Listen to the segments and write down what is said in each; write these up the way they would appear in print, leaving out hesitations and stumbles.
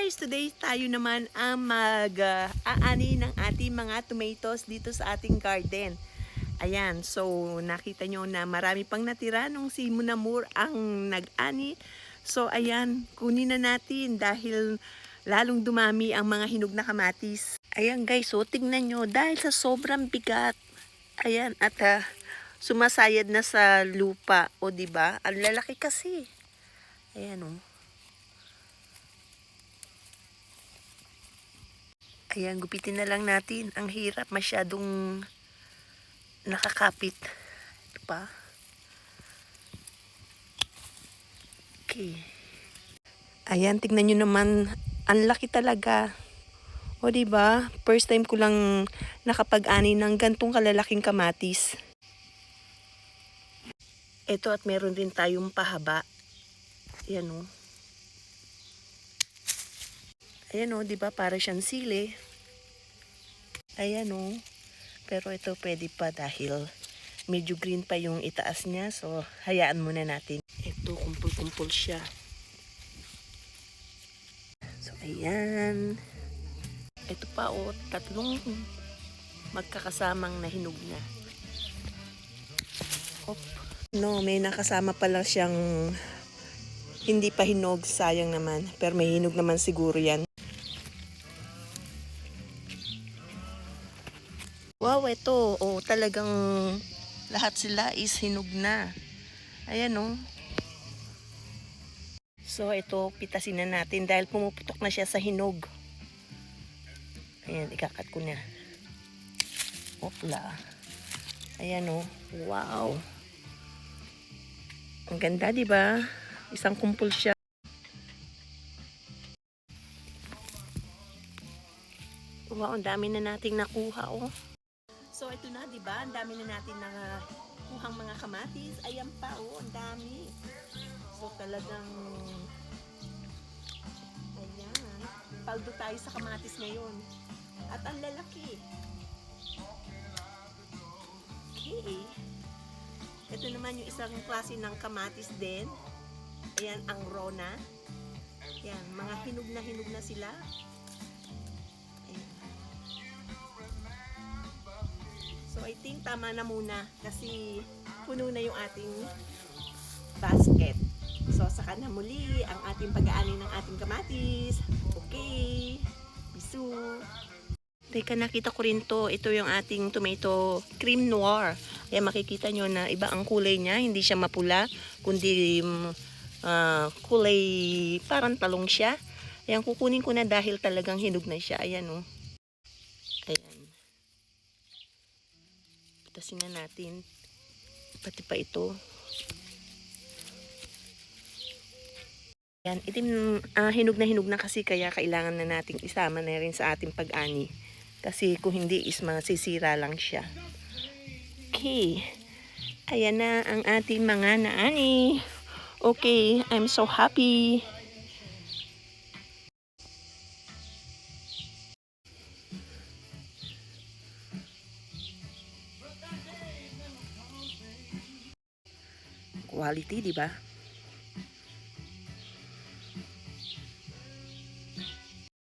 guys! Today tayo naman ang mag-aani ng ating mga tomatoes dito sa ating garden. Ayan, so nakita nyo na marami pang natira nung si Munamur ang nag-ani. So ayan, kunin na natin dahil lalong dumami ang mga hinog na kamatis. Ayan guys, so tingnan nyo dahil sa sobrang bigat. Ayan, at sumasayad na sa lupa. O diba? Ang lalaki kasi. Ayan o. Ayan, gupitin na lang natin. Ang hirap, masyadong nakakapit. Ito pa. Okay. Ayan, tignan nyo naman. Ang laki talaga. O diba? First time ko lang nakapag-ani ng gantong kalalaking kamatis. Ito at meron din tayong pahaba. Ayan o. Ayan o, diba? Para siyang sili. Ayan o. Pero ito pwede pa dahil medyo green pa yung itaas niya. So, hayaan muna natin. Ito, kumpul-kumpul siya. So, ayan. Ito pa o, tatlong magkakasamang nahinog na. Op. No, may nakasama pala siyang hindi pa hinog. Sayang naman. Pero may hinog naman siguro yan. Wow, ito. Oh, talagang lahat sila is hinog na. Ayan, oh. So, ito, pitasin na natin dahil pumuputok na siya sa hinog. Ayan, ikakat ko na. Opla. Ayan, oh. Wow. Ang ganda, di ba? Isang kumpul siya. Wow, ang dami na nating nakuha, oh. So, ito na, di ba? Ang dami na natin kuhang mga kamatis. Ayan pa, oh. Ang dami. So, talagang ayan. Paldo tayo sa kamatis ngayon. At ang lalaki. Okay. Ito naman yung isang klase ng kamatis din. Ayan, ang Rona. Ayan, mga hinog na sila. So, I think tama na muna kasi puno na yung ating basket. So, saka na muli ang ating pag-aani ng ating kamatis. Okay. Bisu. Teka, nakita ko rin to. Ito yung ating tomato cream noir. Ayan, makikita nyo na iba ang kulay niya. Hindi siya mapula, kundi kulay parang talong siya. Ayan, kukunin ko na dahil talagang hinog na siya. Ayan, oh. Ayan. Pitasin na natin. Pati pa ito. Yan, itim, hinog na kasi kaya kailangan na nating isama na rin sa ating pag-ani. Kasi kung hindi is masisira lang siya. Okay. Ayan na ang ating mga naani. Okay, I'm so happy. Quality, di ba?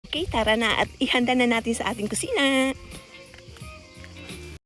Okay, tara na at ihanda na natin sa ating kusina.